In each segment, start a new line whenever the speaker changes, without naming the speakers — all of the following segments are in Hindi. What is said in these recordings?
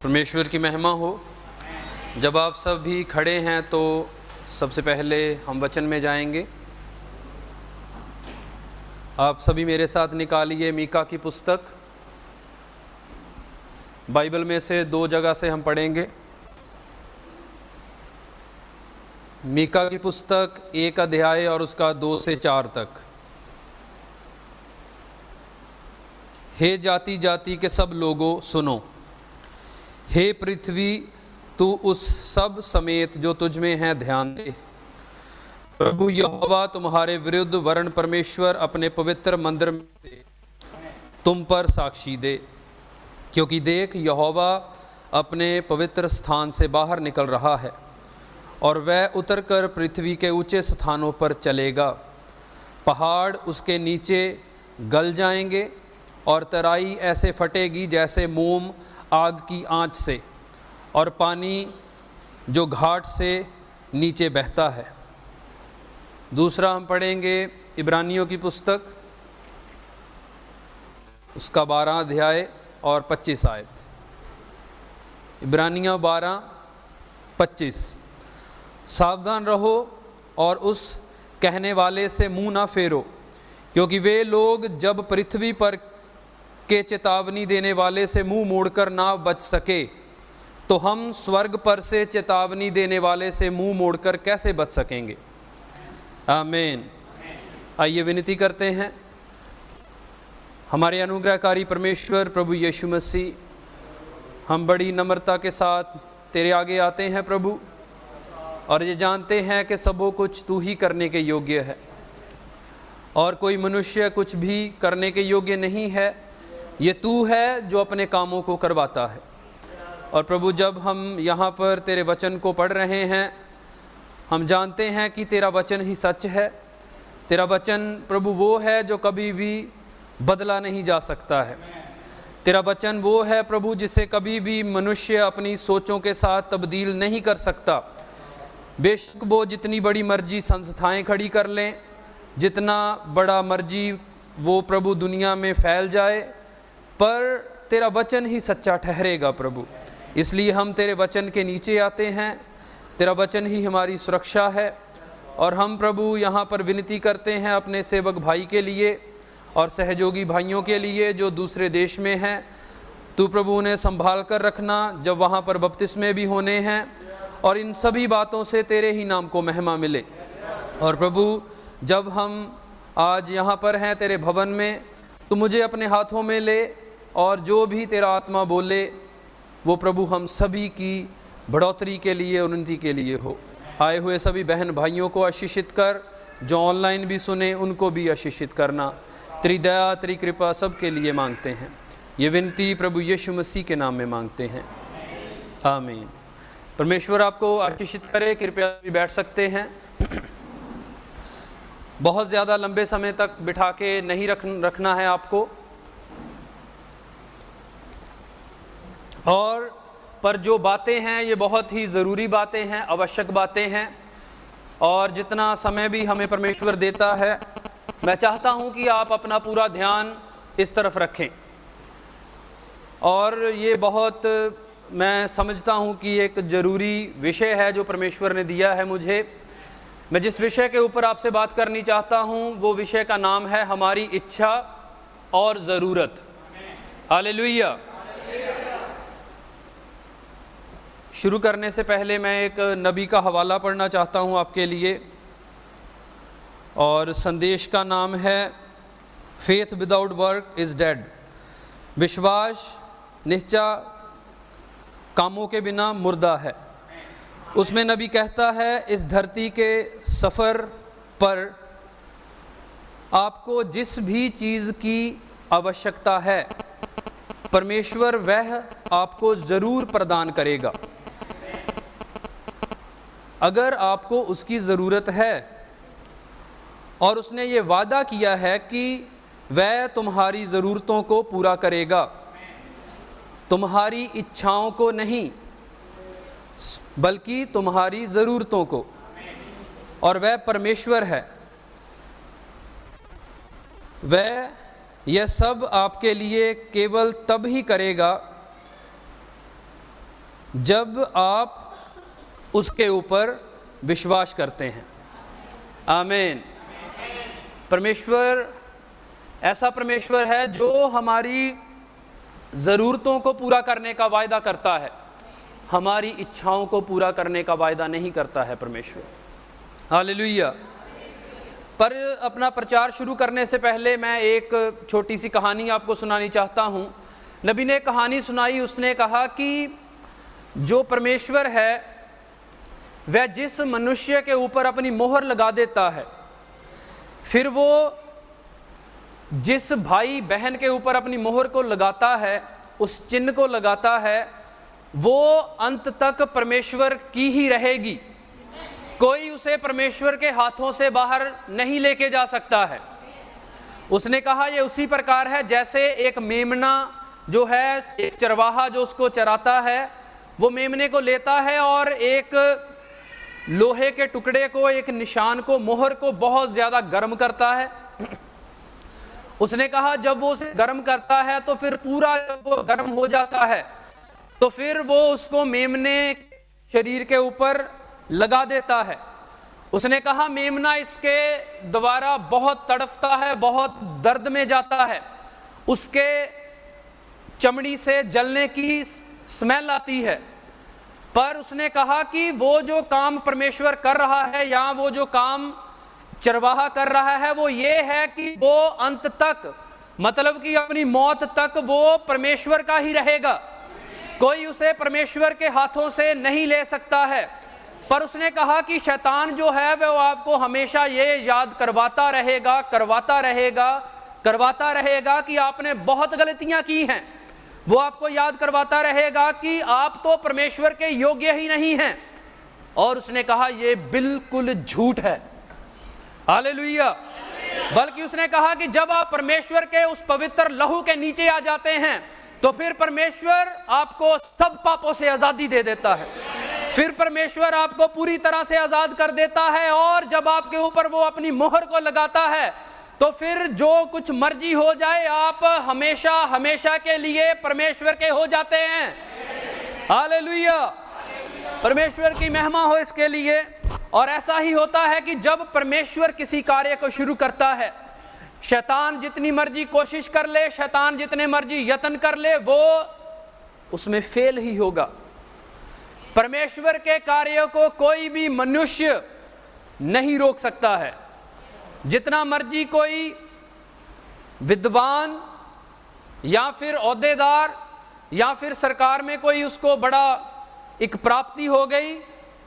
परमेश्वर की महिमा हो। जब आप सब भी खड़े हैं तो सबसे पहले हम वचन में जाएंगे। आप सभी मेरे साथ निकालिए मीका की पुस्तक। बाइबल में से दो जगह से हम पढ़ेंगे। मीका की पुस्तक 1 अध्याय और उसका 2 से 4 तक। हे जाति जाति के सब लोगों सुनो, हे पृथ्वी तू उस सब समेत जो तुझ में है ध्यान दे। प्रभु यहोवा तुम्हारे विरुद्ध वरन परमेश्वर अपने पवित्र मंदिर में से तुम पर साक्षी दे, क्योंकि देख यहोवा अपने पवित्र स्थान से बाहर निकल रहा है और वह उतरकर पृथ्वी के ऊंचे स्थानों पर चलेगा। पहाड़ उसके नीचे गल जाएंगे और तराई ऐसे फटेगी जैसे मोम आग की आंच से, और पानी जो घाट से नीचे बहता है। दूसरा हम पढ़ेंगे इब्रानियों की पुस्तक, उसका 12 अध्याय और 25 आयत। इब्रानियों 12:25। सावधान रहो और उस कहने वाले से मुंह ना फेरो, क्योंकि वे लोग जब पृथ्वी पर के चेतावनी देने वाले से मुंह मोड़कर ना बच सके, तो हम स्वर्ग पर से चेतावनी देने वाले से मुंह मोड़कर कैसे बच सकेंगे। आमीन। आइए विनती करते हैं। हमारे अनुग्रहकारी परमेश्वर प्रभु यीशु मसीह, हम बड़ी नम्रता के साथ तेरे आगे आते हैं प्रभु, और ये जानते हैं कि सबो कुछ तू ही करने के योग्य है और कोई मनुष्य कुछ भी करने के योग्य नहीं है। ये तू है जो अपने कामों को करवाता है। और प्रभु जब हम यहाँ पर तेरे वचन को पढ़ रहे हैं, हम जानते हैं कि तेरा वचन ही सच है। तेरा वचन प्रभु वो है जो कभी भी बदला नहीं जा सकता है। तेरा वचन वो है प्रभु जिसे कभी भी मनुष्य अपनी सोचों के साथ तब्दील नहीं कर सकता। बेशक वो जितनी बड़ी मर्जी संस्थाएं खड़ी कर लें, जितना बड़ा मर्जी वो प्रभु दुनिया में फैल जाए, पर तेरा वचन ही सच्चा ठहरेगा प्रभु। इसलिए हम तेरे वचन के नीचे आते हैं। तेरा वचन ही हमारी सुरक्षा है। और हम प्रभु यहाँ पर विनती करते हैं अपने सेवक भाई के लिए और सहयोगी भाइयों के लिए जो दूसरे देश में हैं। तू प्रभु उन्हें संभाल कर रखना जब वहाँ पर बपतिस्मे भी होने हैं, और इन सभी बातों से तेरे ही नाम को महिमा मिले। और प्रभु जब हम आज यहाँ पर हैं तेरे भवन में, तू मुझे अपने हाथों में ले और जो भी तेरा आत्मा बोले वो प्रभु हम सभी की बढ़ोतरी के लिए, उन्नति के लिए हो। आए हुए सभी बहन भाइयों को आशीषित कर, जो ऑनलाइन भी सुने उनको भी आशीषित करना। तेरी दया तेरी कृपा सब के लिए मांगते हैं। ये विनती प्रभु यीशु मसीह के नाम में मांगते हैं, आमीन। परमेश्वर आपको आशीषित करे। कृपया भी बैठ सकते हैं। बहुत ज़्यादा लंबे समय तक बिठा के नहीं रखना है आपको, और पर जो बातें हैं ये बहुत ही ज़रूरी बातें हैं, आवश्यक बातें हैं। और जितना समय भी हमें परमेश्वर देता है, मैं चाहता हूँ कि आप अपना पूरा ध्यान इस तरफ रखें। और ये बहुत मैं समझता हूँ कि एक ज़रूरी विषय है जो परमेश्वर ने दिया है मुझे। मैं जिस विषय के ऊपर आपसे बात करनी चाहता हूँ वो विषय का नाम है हमारी इच्छा और ज़रूरत। हालेलुया। शुरू करने से पहले मैं एक नबी का हवाला पढ़ना चाहता हूँ आपके लिए, और संदेश का नाम है faith without work is dead. विश्वास निश्चा कामों के बिना मुर्दा है। उसमें नबी कहता है इस धरती के सफ़र पर आपको जिस भी चीज़ की आवश्यकता है परमेश्वर वह आपको ज़रूर प्रदान करेगा, अगर आपको उसकी ज़रूरत है। और उसने ये वादा किया है कि वह तुम्हारी ज़रूरतों को पूरा करेगा, तुम्हारी इच्छाओं को नहीं बल्कि तुम्हारी ज़रूरतों को। और वह परमेश्वर है, वह यह सब आपके लिए केवल तब ही करेगा जब आप उसके ऊपर विश्वास करते हैं। आमीन। परमेश्वर ऐसा परमेश्वर है जो हमारी ज़रूरतों को पूरा करने का वायदा करता है, हमारी इच्छाओं को पूरा करने का वायदा नहीं करता है परमेश्वर। हालेलुया। पर अपना प्रचार शुरू करने से पहले मैं एक छोटी सी कहानी आपको सुनानी चाहता हूँ। नबी ने कहानी सुनाई, उसने कहा कि जो परमेश्वर है वह जिस मनुष्य के ऊपर अपनी मोहर लगा देता है, फिर वो जिस भाई बहन के ऊपर अपनी मोहर को लगाता है, उस चिन्ह को लगाता है, वो अंत तक परमेश्वर की ही रहेगी। कोई उसे परमेश्वर के हाथों से बाहर नहीं लेके जा सकता है। उसने कहा ये उसी प्रकार है जैसे एक मेमना जो है, एक चरवाहा जो उसको चराता है, वो मेमने को लेता है और एक लोहे के टुकड़े को, एक निशान को, मोहर को बहुत ज़्यादा गर्म करता है। उसने कहा जब वो उसे गर्म करता है तो फिर पूरा जब वो गर्म हो जाता है तो फिर वो उसको मेमने शरीर के ऊपर लगा देता है। उसने कहा मेमना इसके द्वारा बहुत तड़पता है, बहुत दर्द में जाता है, उसके चमड़ी से जलने की स्मेल आती है। पर उसने कहा कि वो जो काम परमेश्वर कर रहा है या वो जो काम चरवाहा कर रहा है वो ये है कि वो अंत तक, मतलब कि अपनी मौत तक वो परमेश्वर का ही रहेगा। कोई उसे परमेश्वर के हाथों से नहीं ले सकता है। पर उसने कहा कि शैतान जो है वो आपको हमेशा ये याद करवाता रहेगा कि आपने बहुत गलतियां की हैं। वो आपको याद करवाता रहेगा कि आप तो परमेश्वर के योग्य ही नहीं हैं। और उसने कहा ये बिल्कुल झूठ है। हालेलुया। बल्कि उसने कहा कि जब आप परमेश्वर के उस पवित्र लहू के नीचे आ जाते हैं तो फिर परमेश्वर आपको सब पापों से आजादी दे देता है। फिर परमेश्वर आपको पूरी तरह से आजाद कर देता है और जब आपके ऊपर वो अपनी मोहर को लगाता है तो फिर जो कुछ मर्जी हो जाए आप हमेशा हमेशा के लिए परमेश्वर के हो जाते हैं। हालेलुया। परमेश्वर की महिमा हो इसके लिए। और ऐसा ही होता है कि जब परमेश्वर किसी कार्य को शुरू करता है, शैतान जितनी मर्जी कोशिश कर ले, शैतान जितने मर्जी यत्न कर ले, वो उसमें फेल ही होगा। परमेश्वर के कार्यों को कोई भी मनुष्य नहीं रोक सकता है। जितना मर्जी कोई विद्वान या फिर ओहदेदार या फिर सरकार में कोई उसको बड़ा एक प्राप्ति हो गई,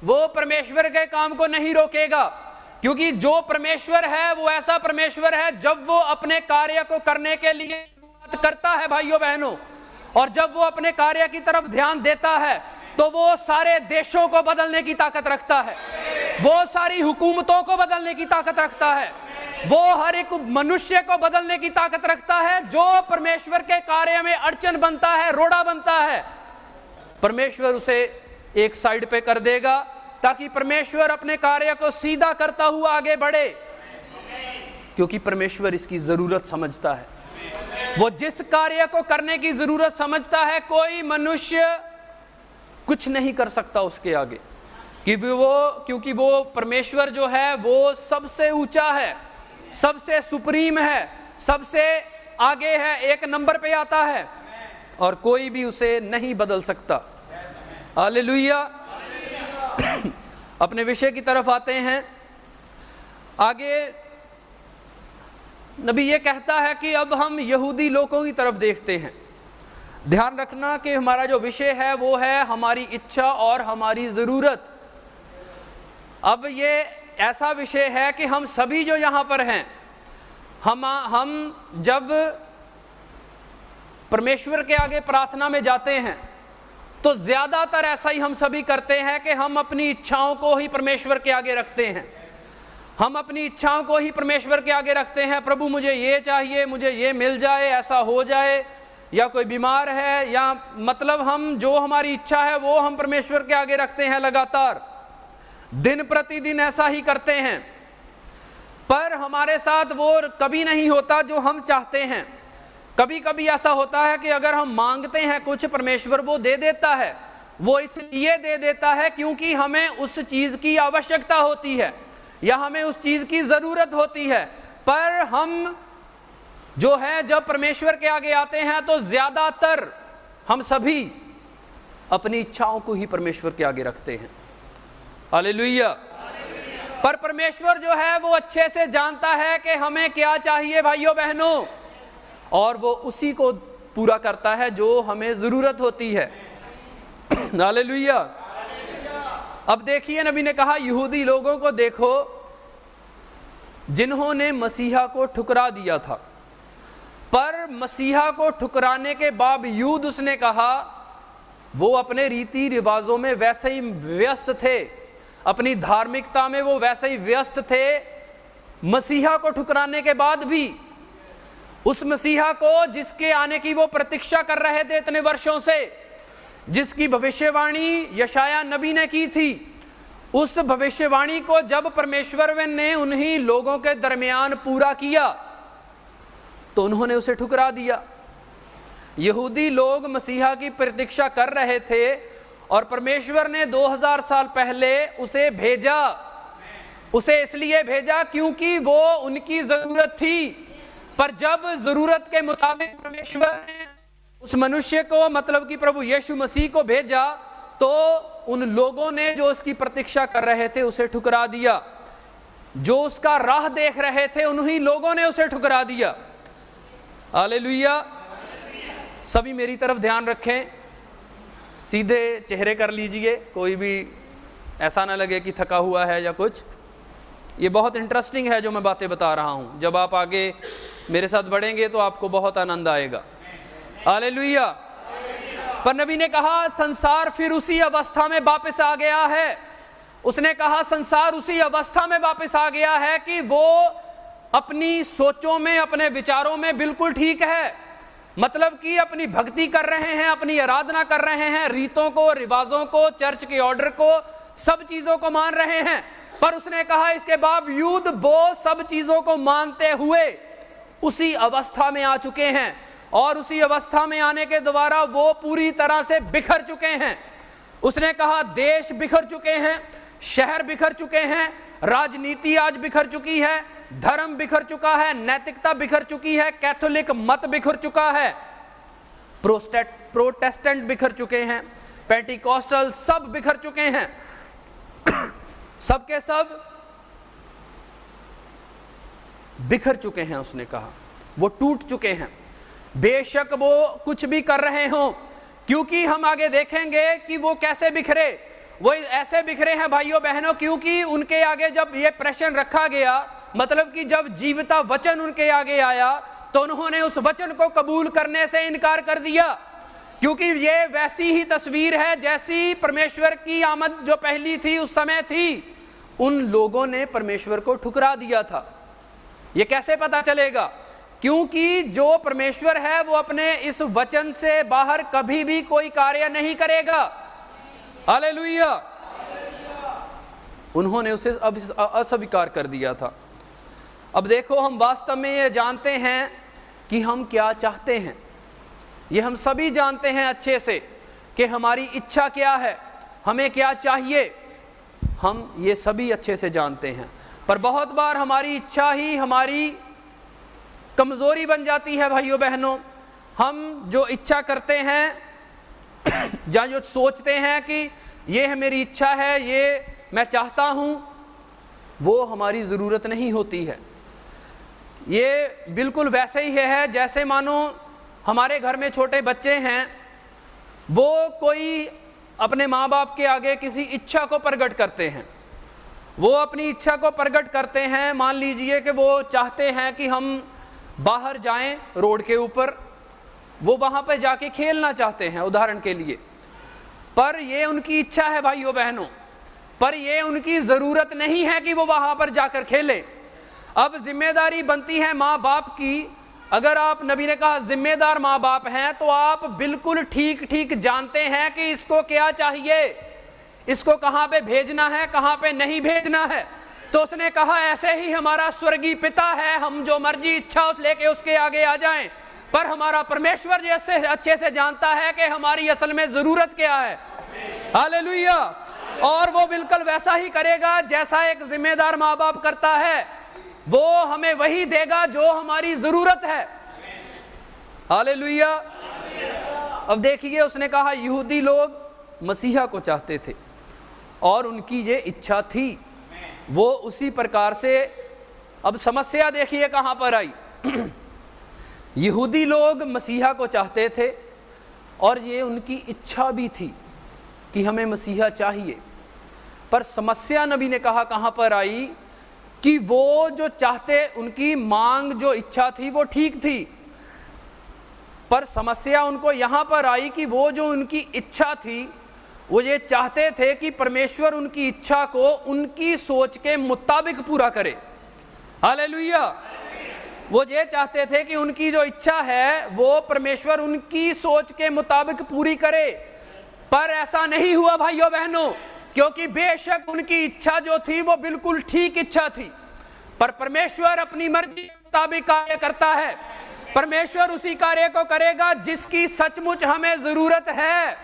वो परमेश्वर के काम को नहीं रोकेगा। क्योंकि जो परमेश्वर है वो ऐसा परमेश्वर है, जब वो अपने कार्य को करने के लिए शुरुआत करता है भाइयों बहनों, और जब वो अपने कार्य की तरफ ध्यान देता है तो वो सारे देशों को बदलने की ताकत रखता है, वो सारी हुकूमतों को बदलने की ताकत रखता है, वो हर एक मनुष्य को बदलने की ताकत रखता है। जो परमेश्वर के कार्य में अड़चन बनता है, रोड़ा बनता है, परमेश्वर उसे एक साइड पे कर देगा ताकि परमेश्वर अपने कार्य को सीधा करता हुआ आगे बढ़े। क्योंकि परमेश्वर इसकी जरूरत समझता है। वो जिस कार्य को करने की जरूरत समझता है, कोई मनुष्य कुछ नहीं कर सकता उसके आगे। क्योंकि वो परमेश्वर जो है वो सबसे ऊंचा है, सबसे सुप्रीम है, सबसे आगे है, एक नंबर पे आता है और कोई भी उसे नहीं बदल सकता। हालेलुया। अपने विषय की तरफ आते हैं। आगे नबी ये कहता है कि अब हम यहूदी लोगों की तरफ देखते हैं। ध्यान रखना कि हमारा जो विषय है वो है हमारी इच्छा और हमारी ज़रूरत। अब ये ऐसा विषय है कि हम सभी जो यहाँ पर हैं, हम जब परमेश्वर के आगे प्रार्थना में जाते हैं तो ज़्यादातर ऐसा ही हम सभी करते हैं कि हम अपनी इच्छाओं को ही परमेश्वर के आगे रखते हैं। हम अपनी इच्छाओं को ही परमेश्वर के आगे रखते हैं। प्रभु मुझे ये चाहिए, मुझे ये मिल जाए, ऐसा हो जाए, या कोई बीमार है, या मतलब हम जो हमारी इच्छा है वो हम परमेश्वर के आगे रखते हैं। लगातार दिन प्रतिदिन ऐसा ही करते हैं। पर हमारे साथ वो कभी नहीं होता जो हम चाहते हैं। कभी कभी ऐसा होता है कि अगर हम मांगते हैं कुछ, परमेश्वर वो दे देता है, वो इसलिए दे देता है क्योंकि हमें उस चीज की आवश्यकता होती है या हमें उस चीज की जरूरत होती है। पर हम जो है जब परमेश्वर के आगे आते हैं तो ज्यादातर हम सभी अपनी इच्छाओं को ही परमेश्वर के आगे रखते हैं। हालेलुया। पर परमेश्वर जो है वो अच्छे से जानता है कि हमें क्या चाहिए भाइयों बहनों, और वो उसी को पूरा करता है जो हमें जरूरत होती है। हालेलुया। अब देखिए, नबी ने कहा यहूदी लोगों को देखो जिन्होंने मसीहा को ठुकरा दिया था, पर मसीहा को ठुकराने के बावजूद उसने कहा वो अपने रीति रिवाजों में वैसे ही व्यस्त थे, अपनी धार्मिकता में वो वैसे ही व्यस्त थे। मसीहा को ठुकराने के बाद भी उस मसीहा को जिसके आने की वो प्रतीक्षा कर रहे थे इतने वर्षों से, जिसकी भविष्यवाणी यशाया नबी ने की थी, उस भविष्यवाणी को जब परमेश्वर ने उन्हीं लोगों के दरमियान पूरा किया तो उन्होंने उसे ठुकरा दिया। यहूदी लोग मसीहा की प्रतीक्षा कर रहे थे और परमेश्वर ने 2000 साल पहले उसे भेजा। उसे इसलिए भेजा क्योंकि वो उनकी जरूरत थी, पर जब जरूरत के मुताबिक परमेश्वर ने उस मनुष्य को, मतलब कि प्रभु यीशु मसीह को भेजा, तो उन लोगों ने जो उसकी प्रतीक्षा कर रहे थे उसे ठुकरा दिया। जो उसका राह देख रहे थे उन्हीं लोगों ने उसे ठुकरा दिया। हालेलुया। सभी मेरी तरफ ध्यान रखें, सीधे चेहरे कर लीजिए, कोई भी ऐसा ना लगे कि थका हुआ है या कुछ। ये बहुत इंटरेस्टिंग है जो मैं बातें बता रहा हूँ, जब आप आगे मेरे साथ बढ़ेंगे तो आपको बहुत आनंद आएगा। हालेलुया। पर नबी ने कहा संसार फिर उसी अवस्था में वापस आ गया है। उसने कहा संसार उसी अवस्था में वापस आ गया है कि वो अपनी सोचों में, अपने विचारों में बिल्कुल ठीक है, मतलब कि अपनी भक्ति कर रहे हैं, अपनी आराधना कर रहे हैं, रीतों को, रिवाजों को, चर्च के ऑर्डर को, सब चीजों को मान रहे हैं। पर उसने कहा इसके बावजूद वो सब चीजों को मानते हुए उसी अवस्था में आ चुके हैं, और उसी अवस्था में आने के द्वारा वो पूरी तरह से बिखर चुके हैं। उसने कहा देश बिखर चुके हैं, शहर बिखर चुके हैं, राजनीति आज बिखर चुकी है, धर्म बिखर चुका है, नैतिकता बिखर चुकी है, कैथोलिक मत बिखर चुका है, प्रोटेस्टेंट बिखर चुके हैं, पेंटिकॉस्टल सब बिखर चुके हैं। सब के सब बिखर चुके हैं। उसने कहा वो टूट चुके हैं, बेशक वो कुछ भी कर रहे हों, क्योंकि हम आगे देखेंगे कि वो कैसे बिखरे। वो ऐसे बिखरे हैं भाइयों बहनों क्योंकि उनके आगे जब ये प्रश्न रखा गया, मतलब कि जब जीवता वचन उनके आगे आया तो उन्होंने उस वचन को कबूल करने से इनकार कर दिया, क्योंकि ये वैसी ही तस्वीर है जैसी परमेश्वर की आमद जो पहली थी उस समय थी। उन लोगों ने परमेश्वर को ठुकरा दिया था। ये कैसे पता चलेगा? क्योंकि जो परमेश्वर है वो अपने इस वचन से बाहर कभी भी कोई कार्य नहीं करेगा। हालेलुया। उन्होंने उसे अस्वीकार कर दिया था। अब देखो, हम वास्तव में ये जानते हैं कि हम क्या चाहते हैं। ये हम सभी जानते हैं अच्छे से कि हमारी इच्छा क्या है, हमें क्या चाहिए, हम ये सभी अच्छे से जानते हैं। पर बहुत बार हमारी इच्छा ही हमारी कमजोरी बन जाती है भाइयों बहनों। हम जो इच्छा करते हैं या जो सोचते हैं कि ये है मेरी इच्छा है, ये मैं चाहता हूं, वो हमारी ज़रूरत नहीं होती है। ये बिल्कुल वैसे ही है जैसे मानो हमारे घर में छोटे बच्चे हैं, वो कोई अपने माँ बाप के आगे किसी इच्छा को प्रकट करते हैं। वो अपनी इच्छा को प्रकट करते हैं। मान लीजिए कि वो चाहते हैं कि हम बाहर जाएं रोड के ऊपर, वो वहाँ पर जाके खेलना चाहते हैं उदाहरण के लिए। पर ये उनकी इच्छा है भाइयों बहनों, पर ये उनकी ज़रूरत नहीं है कि वो वहाँ पर जाकर खेलें। अब जिम्मेदारी बनती है माँ बाप की। अगर आप, नबी ने कहा जिम्मेदार माँ बाप हैं, तो आप बिल्कुल ठीक ठीक जानते हैं कि इसको क्या चाहिए, इसको कहाँ पे भेजना है, कहाँ पे नहीं भेजना है। तो उसने कहा ऐसे ही हमारा स्वर्गीय पिता है, हम जो मर्जी इच्छा लेके उसके आगे आ जाएं, पर हमारा परमेश्वर जैसे अच्छे से जानता है कि हमारी असल में ज़रूरत क्या है। हालेलुया। और वो बिल्कुल वैसा ही करेगा जैसा एक जिम्मेदार माँ बाप करता है, वो हमें वही देगा जो हमारी जरूरत है। हालेलुया। अब देखिए, उसने कहा यहूदी लोग मसीहा को चाहते थे और उनकी ये इच्छा थी, वो उसी प्रकार से। अब समस्या देखिए कहां पर आई। यहूदी लोग मसीहा को चाहते थे और ये उनकी इच्छा भी थी कि हमें मसीहा चाहिए, पर समस्या नबी ने कहा कहां पर आई कि वो जो चाहते, उनकी मांग जो इच्छा थी वो ठीक थी, पर समस्या उनको यहां पर आई कि वो जो उनकी इच्छा थी, वो ये चाहते थे कि परमेश्वर उनकी इच्छा को उनकी सोच के मुताबिक पूरा करे। हालेलुया। वो ये चाहते थे कि उनकी जो इच्छा है वो परमेश्वर उनकी सोच के मुताबिक पूरी करे, पर ऐसा नहीं हुआ भाइयों बहनों, क्योंकि बेशक उनकी इच्छा जो थी वो बिल्कुल ठीक इच्छा थी, पर परमेश्वर अपनी मर्जी के मुताबिक कार्य करता है। परमेश्वर उसी कार्य को करेगा जिसकी सचमुच हमें जरूरत है।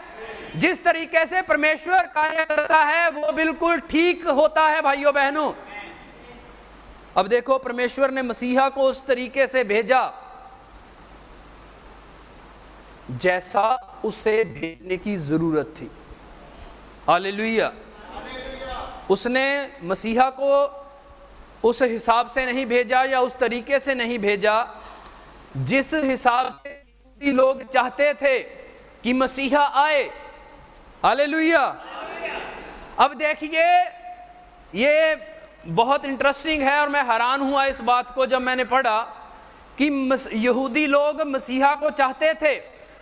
जिस तरीके से परमेश्वर कार्य करता है वो बिल्कुल ठीक होता है भाइयों बहनों। अब देखो, परमेश्वर ने मसीहा को उस तरीके से भेजा जैसा उसे भेजने की जरूरत थी। हालेलुया। उसने मसीहा को उस हिसाब से नहीं भेजा या उस तरीके से नहीं भेजा जिस हिसाब से लोग चाहते थे कि मसीहा आए। हालेलुया। अब देखिए, ये बहुत इंटरेस्टिंग है और मैं हैरान हुआ इस बात को जब मैंने पढ़ा कि यहूदी लोग मसीहा को चाहते थे,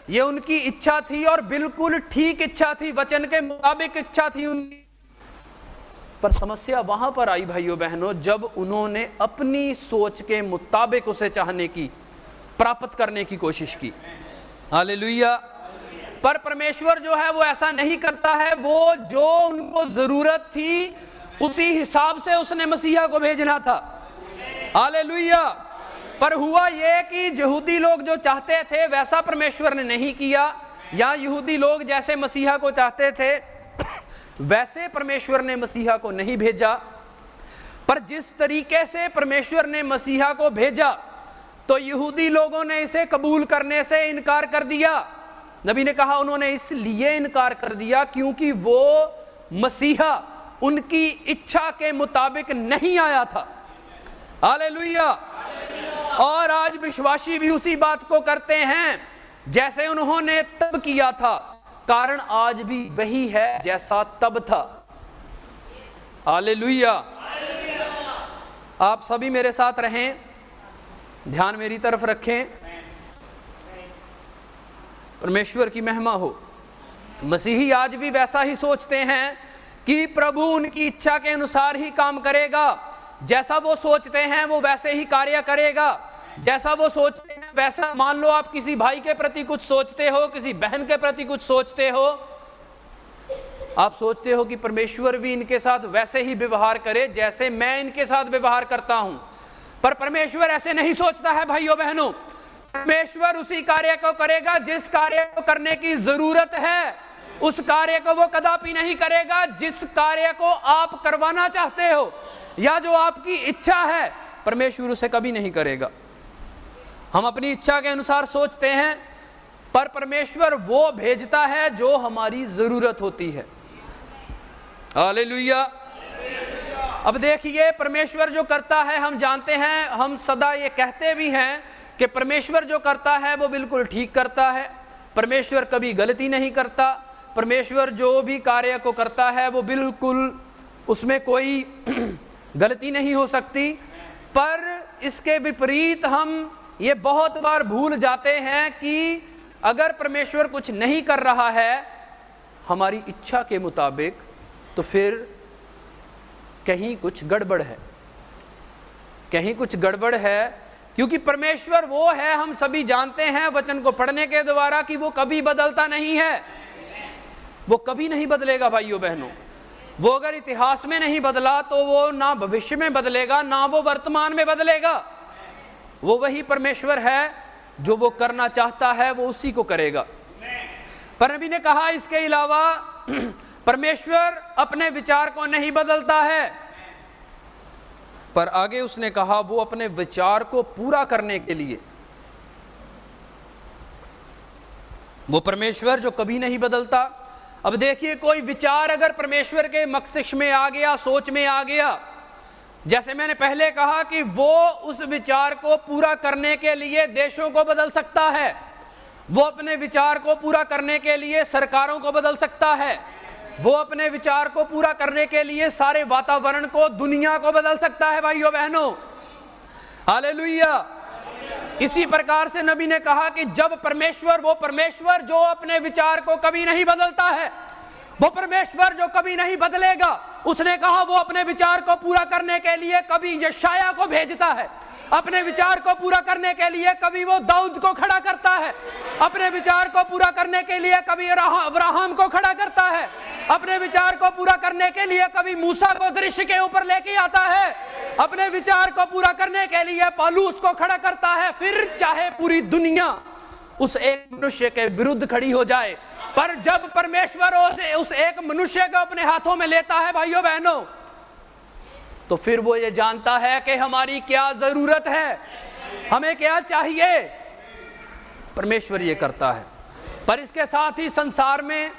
ये उनकी इच्छा थी और बिल्कुल ठीक इच्छा थी, वचन के मुताबिक इच्छा थी उनकी। पर समस्या वहां पर आई भाइयों बहनों, जब उन्होंने अपनी सोच के मुताबिक उसे चाहने की, प्राप्त करने की कोशिश की। हालेलुया। पर परमेश्वर जो है वो ऐसा नहीं करता है। वो जो उनको जरूरत थी उसी हिसाब से उसने मसीहा को भेजना था। हालेलुया। पर हुआ ये कि यहूदी लोग जो चाहते थे वैसा परमेश्वर ने नहीं किया, या यहूदी लोग जैसे मसीहा को चाहते थे वैसे परमेश्वर ने मसीहा को नहीं भेजा। पर जिस तरीके से परमेश्वर ने मसीहा को भेजा तो यहूदी लोगों ने इसे कबूल करने से इनकार कर दिया। नबी ने कहा उन्होंने इसलिए इनकार कर दिया क्योंकि वो मसीहा उनकी इच्छा के मुताबिक नहीं आया था। हालेलुया। और आज विश्वासी भी उसी बात को करते हैं जैसे उन्होंने तब किया था, कारण आज भी वही है जैसा तब था। हालेलुया। आप सभी मेरे साथ रहें, ध्यान मेरी तरफ रखें। परमेश्वर की महिमा हो। मसीही आज भी वैसा ही सोचते हैं कि प्रभु उनकी इच्छा के अनुसार ही काम करेगा, जैसा वो सोचते हैं वो वैसे ही कार्य करेगा, जैसा वो सोचते हैं वैसा। मान लो आप किसी भाई के प्रति कुछ सोचते हो, किसी बहन के प्रति कुछ सोचते हो, आप सोचते हो कि परमेश्वर भी इनके साथ वैसे ही व्यवहार करे जैसे मैं इनके साथ व्यवहार करता हूं। पर परमेश्वर ऐसे नहीं सोचता है भाइयों बहनों। परमेश्वर उसी कार्य को करेगा जिस कार्य को करने की जरूरत है, उस कार्य को वो कदापि नहीं करेगा जिस कार्य को आप करवाना चाहते हो या जो आपकी इच्छा है, परमेश्वर उसे कभी नहीं करेगा। हम अपनी इच्छा के अनुसार सोचते हैं, पर परमेश्वर वो भेजता है जो हमारी जरूरत होती है। हालेलुया। अब देखिए, परमेश्वर जो करता है हम जानते हैं, हम सदा ये कहते भी हैं कि परमेश्वर जो करता है वो बिल्कुल ठीक करता है। परमेश्वर कभी गलती नहीं करता। परमेश्वर जो भी कार्य को करता है वो बिल्कुल, उसमें कोई गलती नहीं हो सकती। पर इसके विपरीत हम ये बहुत बार भूल जाते हैं कि अगर परमेश्वर कुछ नहीं कर रहा है हमारी इच्छा के मुताबिक, तो फिर कहीं कुछ गड़बड़ है, कहीं कुछ गड़बड़ है। क्योंकि परमेश्वर वो है, हम सभी जानते हैं वचन को पढ़ने के द्वारा, कि वो कभी बदलता नहीं है। वो कभी नहीं बदलेगा भाइयों बहनों। वो अगर इतिहास में नहीं बदला तो वो ना भविष्य में बदलेगा, ना वो वर्तमान में बदलेगा। वो वही परमेश्वर है, जो वो करना चाहता है वो उसी को करेगा। पर नबी ने कहा इसके अलावा परमेश्वर अपने विचार को नहीं बदलता है, पर आगे उसने कहा वो अपने विचार को पूरा करने के लिए, वो परमेश्वर जो कभी नहीं बदलता। अब देखिए, कोई विचार अगर परमेश्वर के मस्तिष्क में आ गया, सोच में आ गया, जैसे मैंने पहले कहा कि वो उस विचार को पूरा करने के लिए देशों को बदल सकता है, वो अपने विचार को पूरा करने के लिए सरकारों को बदल सकता है, वो अपने विचार को पूरा करने के लिए सारे वातावरण को, दुनिया को बदल सकता है भाइयों बहनों। हालेलुया। इसी प्रकार से नबी ने कहा कि जब परमेश्वर, वो परमेश्वर जो अपने विचार को कभी नहीं बदलता है, वो परमेश्वर जो कभी नहीं बदलेगा, उसने कहा वो अपने विचार को पूरा करने के लिए कभी यशाया को भेजता है, अपने विचार को पूरा करने के लिए कभी वो दाऊद को खड़ा करता है, अपने विचार को पूरा करने के लिए कभी अब्राहम को खड़ा करता है, अपने विचार को पूरा करने के लिए कभी मूसा को दृश्य के ऊपर लेके आता है, अपने विचार को पूरा करने के लिए पौलुस को खड़ा करता है। फिर चाहे पूरी दुनिया उस एक मनुष्य के विरुद्ध खड़ी हो जाए, पर जब परमेश्वर उस एक मनुष्य को अपने हाथों में लेता है भाइयों बहनों, तो फिर वो ये जानता है कि हमारी क्या जरूरत है, हमें क्या चाहिए। परमेश्वर ये करता है। पर इसके साथ ही संसार में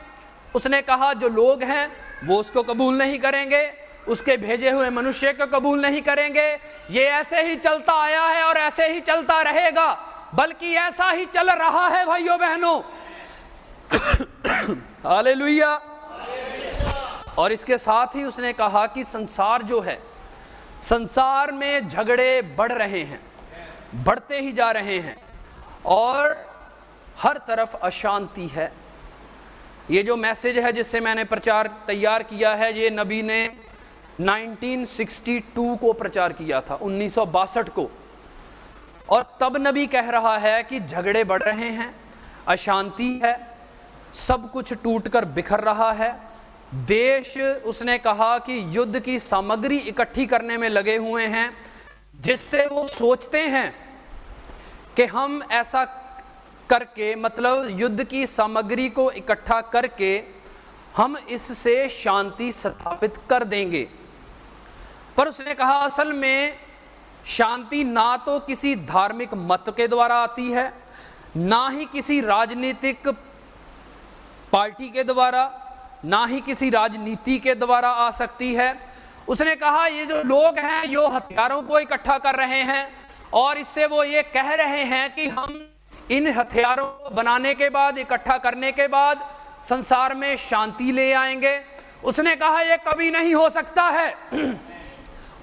उसने कहा जो लोग हैं वो उसको कबूल नहीं करेंगे, उसके भेजे हुए मनुष्य को कबूल नहीं करेंगे। ये ऐसे ही चलता आया है और ऐसे ही चलता रहेगा, बल्कि ऐसा ही चल रहा है भाइयों बहनों। हालेलुया। और इसके साथ ही उसने कहा कि संसार जो है, संसार में झगड़े बढ़ रहे हैं, बढ़ते ही जा रहे हैं और हर तरफ अशांति है। ये जो मैसेज है जिससे मैंने प्रचार तैयार किया है, ये नबी ने 1962 को प्रचार किया था, 1962 को। और तब नबी कह रहा है कि झगड़े बढ़ रहे हैं, अशांति है, सब कुछ टूटकर बिखर रहा है। देश, उसने कहा कि युद्ध की सामग्री इकट्ठी करने में लगे हुए हैं, जिससे वो सोचते हैं कि हम ऐसा करके, मतलब युद्ध की सामग्री को इकट्ठा करके हम इससे शांति स्थापित कर देंगे। पर उसने कहा असल में शांति ना तो किसी धार्मिक मत के द्वारा आती है, ना ही किसी राजनीतिक पार्टी के द्वारा, ना ही किसी राजनीति के द्वारा आ सकती है। उसने कहा ये जो लोग हैं जो हथियारों को इकट्ठा कर रहे हैं और इससे वो ये कह रहे हैं कि हम इन हथियारों को बनाने के बाद, इकट्ठा करने के बाद संसार में शांति ले आएंगे। उसने कहा ये कभी नहीं हो सकता है।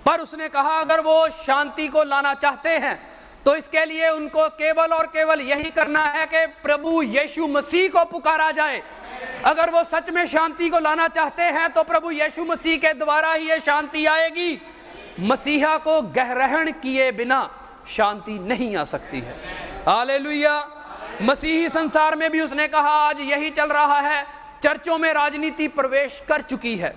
पर उसने कहा अगर वो शांति को लाना चाहते हैं तो इसके लिए उनको केवल और केवल यही करना है कि प्रभु यीशु मसीह को पुकारा जाए। अगर वो सच में शांति को लाना चाहते हैं तो प्रभु यीशु मसीह के द्वारा ही ये शांति आएगी। मसीहा को ग्रहण किए बिना शांति नहीं आ सकती है। हालेलुया। मसीही संसार में भी उसने कहा आज यही चल रहा है। चर्चों में राजनीति प्रवेश कर चुकी है।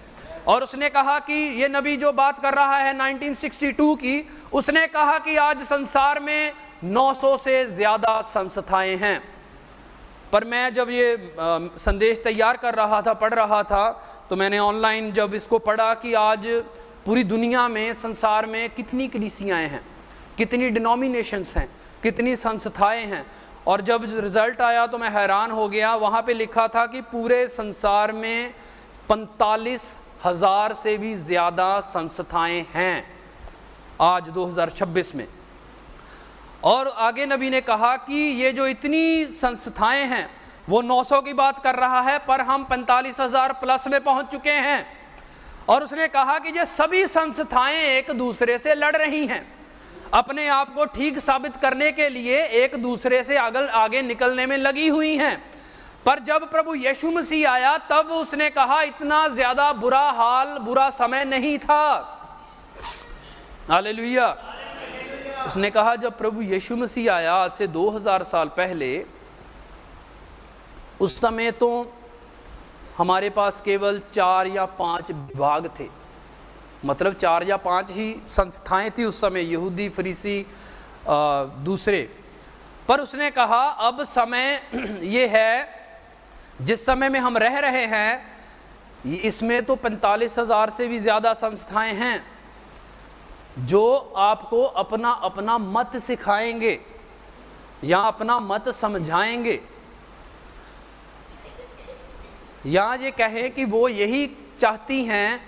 और उसने कहा कि ये नबी जो बात कर रहा है 1962 की, उसने कहा कि आज संसार में 900 से ज़्यादा संस्थाएं हैं। पर मैं जब ये संदेश तैयार कर रहा था, पढ़ रहा था, तो मैंने ऑनलाइन जब इसको पढ़ा कि आज पूरी दुनिया में, संसार में कितनी कलीसियाएं हैं, कितनी डिनोमिनेशंस हैं, कितनी संस्थाएं हैं। और जब रिज़ल्ट आया तो मैं हैरान हो गया। वहाँ पे लिखा था कि पूरे संसार में 45,000 से भी ज़्यादा संस्थाएं हैं आज 2026 में। और आगे नबी ने कहा कि ये जो इतनी संस्थाएं हैं वो 900 की बात कर रहा है, पर हम 45,000 प्लस में पहुंच चुके हैं। और उसने कहा कि ये सभी संस्थाएं एक दूसरे से लड़ रही हैं, अपने आप को ठीक साबित करने के लिए एक दूसरे से आगे निकलने में लगी हुई हैं। पर जब प्रभु यीशु मसीह आया तब उसने कहा इतना ज़्यादा बुरा हाल, बुरा समय नहीं था। हालेलुया। उसने कहा जब प्रभु यीशु मसीह आया आज से 2000 साल पहले, उस समय तो हमारे पास केवल 4 या 5 विभाग थे, मतलब 4 या 5 ही संस्थाएं थी उस समय, यहूदी, फरीसी, दूसरे। पर उसने कहा अब समय ये है जिस समय में हम रह रहे हैं, इसमें तो 45,000 से भी ज़्यादा संस्थाएं हैं जो आपको अपना अपना मत सिखाएंगे या अपना मत समझाएंगे, या ये कहें कि वो यही चाहती हैं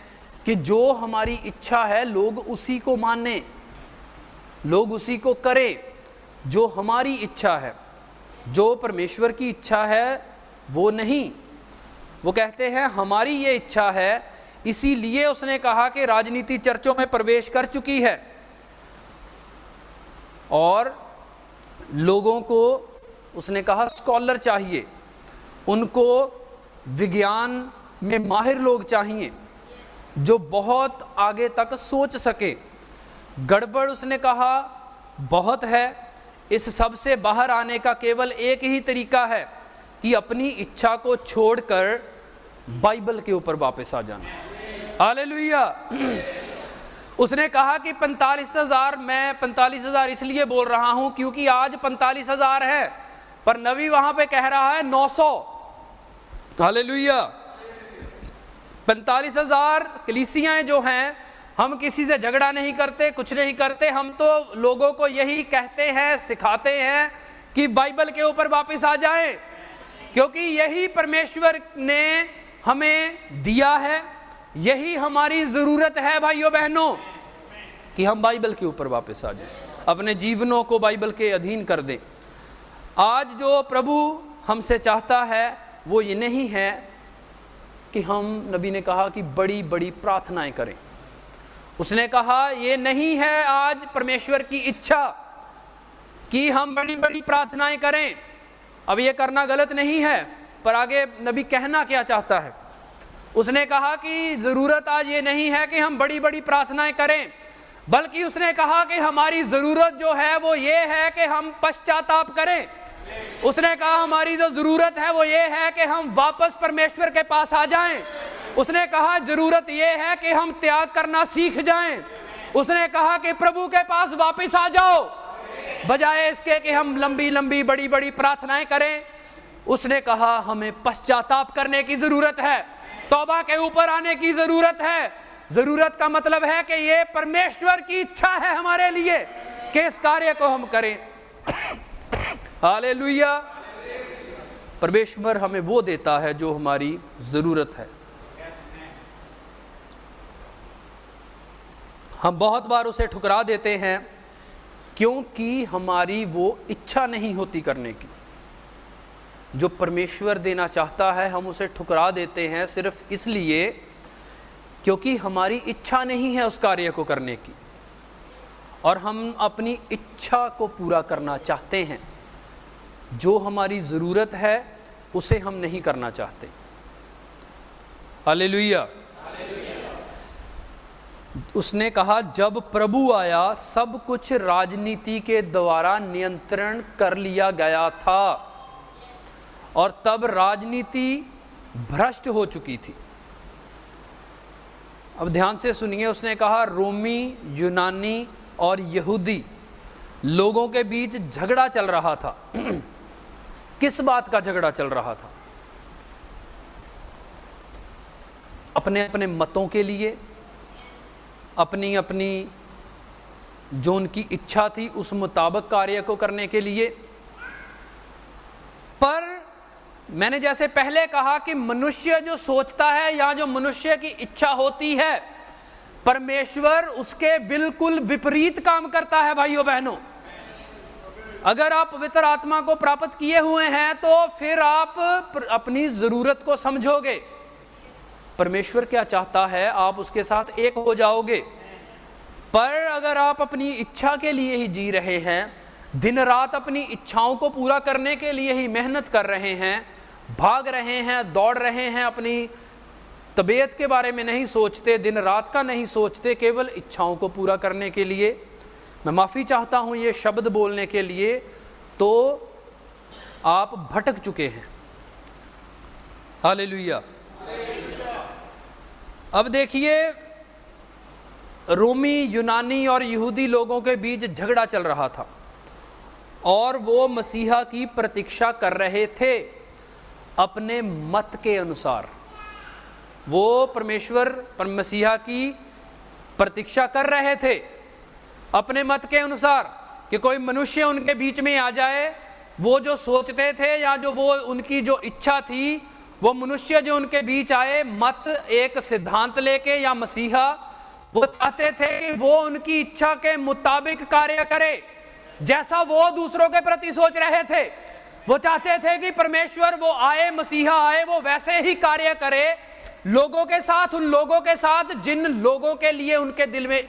कि जो हमारी इच्छा है लोग उसी को माने, लोग उसी को करें जो हमारी इच्छा है। जो परमेश्वर की इच्छा है वो नहीं। वो कहते हैं हमारी ये इच्छा है, इसीलिए उसने कहा कि राजनीति चर्चों में प्रवेश कर चुकी है और लोगों को उसने कहा स्कॉलर चाहिए, उनको विज्ञान में माहिर लोग चाहिए जो बहुत आगे तक सोच सके। गड़बड़ उसने कहा बहुत है। इस सब से बाहर आने का केवल एक ही तरीका है कि अपनी इच्छा को छोड़कर बाइबल के ऊपर वापस आ जाना। हालेलुया। उसने कहा कि 45,000, मैं 45,000 इसलिए बोल रहा हूं क्योंकि आज 45,000 है, पर नबी वहां पे कह रहा है 900। हालेलुया। 45,000 कलीसियाएं जो हैं, हम किसी से झगड़ा नहीं करते, कुछ नहीं करते, हम तो लोगों को यही कहते हैं, सिखाते हैं कि बाइबल के ऊपर वापस आ जाएं, क्योंकि यही परमेश्वर ने हमें दिया है, यही हमारी ज़रूरत है भाइयों बहनों, कि हम बाइबल के ऊपर वापस आ जाएं, अपने जीवनों को बाइबल के अधीन कर दें। आज जो प्रभु हमसे चाहता है वो ये नहीं है कि हम, नबी ने कहा कि बड़ी बड़ी प्रार्थनाएं करें। उसने कहा ये नहीं है आज परमेश्वर की इच्छा कि हम बड़ी बड़ी प्रार्थनाएं करें। अब ये करना गलत नहीं है, पर आगे नबी कहना क्या चाहता है। उसने कहा कि ज़रूरत आज ये नहीं है कि हम बड़ी बड़ी प्रार्थनाएं करें, बल्कि उसने कहा कि हमारी ज़रूरत जो है वो ये है कि हम पश्चाताप करें। उसने कहा हमारी जो ज़रूरत है वो ये है कि हम वापस परमेश्वर के पास आ जाएं। उसने कहा ज़रूरत ये है कि हम त्याग करना सीख जाएं। उसने कहा कि प्रभु के पास वापस आ जाओ, बजाय इसके कि हम लंबी लंबी बड़ी बड़ी प्रार्थनाएं करें। उसने कहा हमें पश्चाताप करने की ज़रूरत है, तौबा के ऊपर आने की ज़रूरत है। ज़रूरत का मतलब है कि ये परमेश्वर की इच्छा है हमारे लिए कि इस कार्य को हम करें। हालेलुया। परमेश्वर हमें वो देता है जो हमारी ज़रूरत है। हम बहुत बार उसे ठुकरा देते हैं क्योंकि हमारी वो इच्छा नहीं होती करने की। जो परमेश्वर देना चाहता है हम उसे ठुकरा देते हैं सिर्फ इसलिए क्योंकि हमारी इच्छा नहीं है उस कार्य को करने की, और हम अपनी इच्छा को पूरा करना चाहते हैं। जो हमारी ज़रूरत है उसे हम नहीं करना चाहते। हालेलुया। उसने कहा जब प्रभु आया सब कुछ राजनीति के द्वारा नियंत्रण कर लिया गया था और तब राजनीति भ्रष्ट हो चुकी थी। अब ध्यान से सुनिए, उसने कहा रोमी, यूनानी और यहूदी लोगों के बीच झगड़ा चल रहा था। किस बात का झगड़ा चल रहा था? अपने अपने मतों के लिए, अपनी अपनी जो उनकी इच्छा थी उस मुताबिक कार्य को करने के लिए। पर मैंने जैसे पहले कहा कि मनुष्य जो सोचता है या जो मनुष्य की इच्छा होती है, परमेश्वर उसके बिल्कुल विपरीत काम करता है। भाइयों बहनों, अगर आप पवित्र आत्मा को प्राप्त किए हुए हैं तो फिर आप अपनी ज़रूरत को समझोगे। परमेश्वर क्या चाहता है आप उसके साथ एक हो जाओगे। पर अगर आप अपनी इच्छा के लिए ही जी रहे हैं, दिन रात अपनी इच्छाओं को पूरा करने के लिए ही मेहनत कर रहे हैं, भाग रहे हैं, दौड़ रहे हैं, अपनी तबीयत के बारे में नहीं सोचते, दिन रात का नहीं सोचते, केवल इच्छाओं को पूरा करने के लिए, मैं माफ़ी चाहता हूँ ये शब्द बोलने के लिए, तो आप भटक चुके हैं। हालेलुया। अब देखिए, रोमी, यूनानी और यहूदी लोगों के बीच झगड़ा चल रहा था और वो मसीहा की प्रतीक्षा कर रहे थे अपने मत के अनुसार। वो परमेश्वर मसीहा की प्रतीक्षा कर रहे थे अपने मत के अनुसार कि कोई मनुष्य उनके बीच में आ जाए। वो जो सोचते थे या जो वो उनकी जो इच्छा थी, वो मनुष्य जो उनके बीच आए मत एक सिद्धांत लेके या मसीहा, वो चाहते थे कि वो उनकी इच्छा के मुताबिक कार्य करे जैसा वो दूसरों के प्रति सोच रहे थे। वो चाहते थे कि परमेश्वर वो आए, मसीहा आए, वो वैसे ही कार्य करे लोगों के साथ, उन लोगों के साथ जिन लोगों के लिए उनके दिल में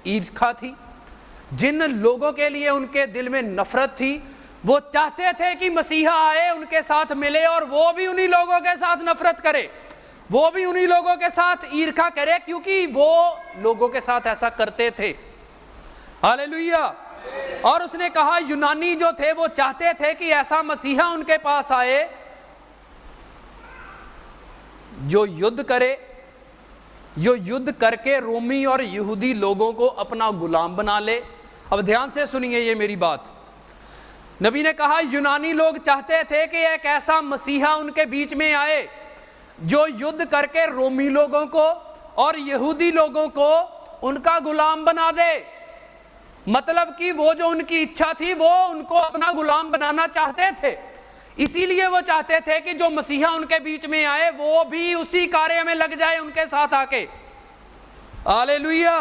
ईर्ष्या थी, जिन लोगों के लिए उनके दिल में नफरत थी। वो चाहते थे कि मसीहा आए, उनके साथ मिले और वो भी उन्हीं लोगों के साथ नफरत करे, वो भी उन्हीं लोगों के साथ ईर्ष्या करे, क्योंकि वो लोगों के साथ ऐसा करते थे। हालेलुया। और उसने कहा यूनानी जो थे वो चाहते थे कि ऐसा मसीहा उनके पास आए जो युद्ध करे, जो युद्ध करके रोमी और यहूदी लोगों को अपना गुलाम बना ले। अब ध्यान से सुनिए ये मेरी बात। नबी ने कहा यूनानी लोग चाहते थे कि एक ऐसा मसीहा उनके बीच में आए जो युद्ध करके रोमी लोगों को और यहूदी लोगों को उनका गुलाम बना दे। मतलब कि वो जो उनकी इच्छा थी वो उनको अपना गुलाम बनाना चाहते थे। इसीलिए वो चाहते थे कि जो मसीहा उनके बीच में आए वो भी उसी कार्य में लग जाए उनके साथ आके। हालेलुया।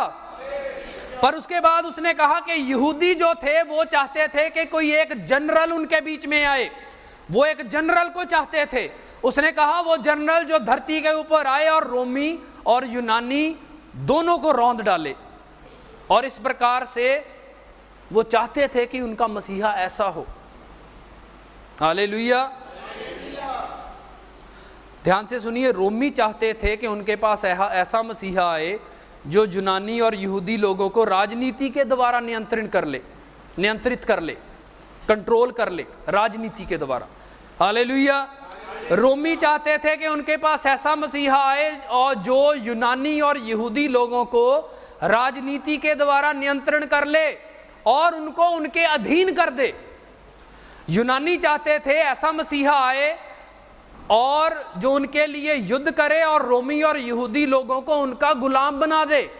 पर उसके बाद उसने कहा कि यहूदी जो थे वो चाहते थे कि कोई एक जनरल उनके बीच में आए, वो एक जनरल को चाहते थे। उसने कहा वो जनरल जो धरती के ऊपर आए और रोमी और यूनानी दोनों को रौंद डाले। और इस प्रकार से वो चाहते थे कि उनका मसीहा ऐसा हो। हालेलुया। ध्यान से सुनिए, रोमी चाहते थे कि उनके पास ऐसा मसीहा आए जो यूनानी और यहूदी लोगों को राजनीति के द्वारा नियंत्रित कर ले, कंट्रोल कर ले राजनीति के द्वारा। हालेलुया। रोमी चाहते थे कि उनके पास ऐसा मसीहा आए और जो यूनानी और यहूदी लोगों को राजनीति के द्वारा नियंत्रण कर ले और उनको उनके अधीन कर दे। यूनानी चाहते थे ऐसा मसीहा आए और जो उनके लिए युद्ध करे और रोमी और यहूदी लोगों को उनका गुलाम बना दे।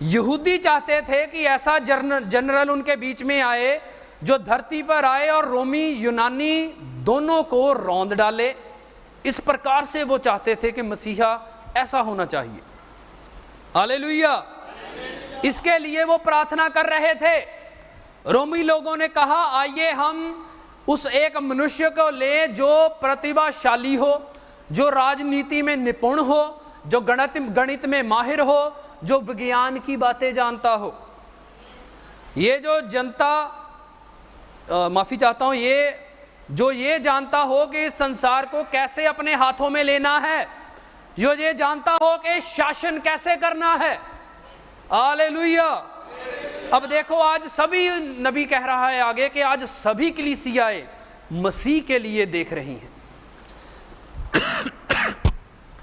यहूदी चाहते थे कि ऐसा जनरल उनके बीच में आए जो धरती पर आए और रोमी यूनानी दोनों को रौंद डाले। इस प्रकार से वो चाहते थे कि मसीहा ऐसा होना चाहिए। हालेलुया। इसके लिए वो प्रार्थना कर रहे थे। रोमी लोगों ने कहा आइए हम उस एक मनुष्य को ले जो प्रतिभाशाली हो, जो राजनीति में निपुण हो, जो गणित में माहिर हो, जो विज्ञान की बातें जानता हो। ये जो जनता माफी चाहता हूं, ये जानता हो कि इस संसार को कैसे अपने हाथों में लेना है, जो ये जानता हो कि शासन कैसे करना है। हालेलुया। अब देखो आज सभी, नबी कह रहा है आगे कि आज सभी कलीसियाएं मसीह के लिए देख रही हैं।